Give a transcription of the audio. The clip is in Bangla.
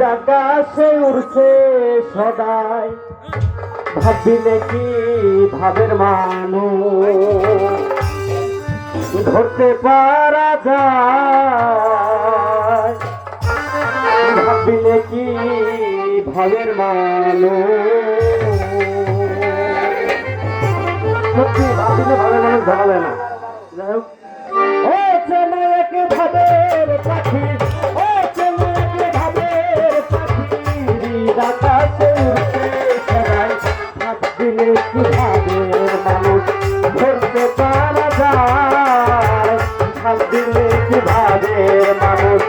আকাশে উড়ছে সদাই ভাবিলে কি ভাবের মানুষ ধরতে পারা যায় ভাবিলে কি ভাবের মানুষ সত্যি ভাবিলে ভাবের মানুষ ধরা যায় না। যাই হোক ও চেনা একে ভাবের পাখি ও চেনা একে ভাবের পাখি আকাশে উড়ছে সদাই ভাবিলে কি ভাবের মানুষ ধরতে পারা যায় ভাবিলে কি ভাবের মানুষ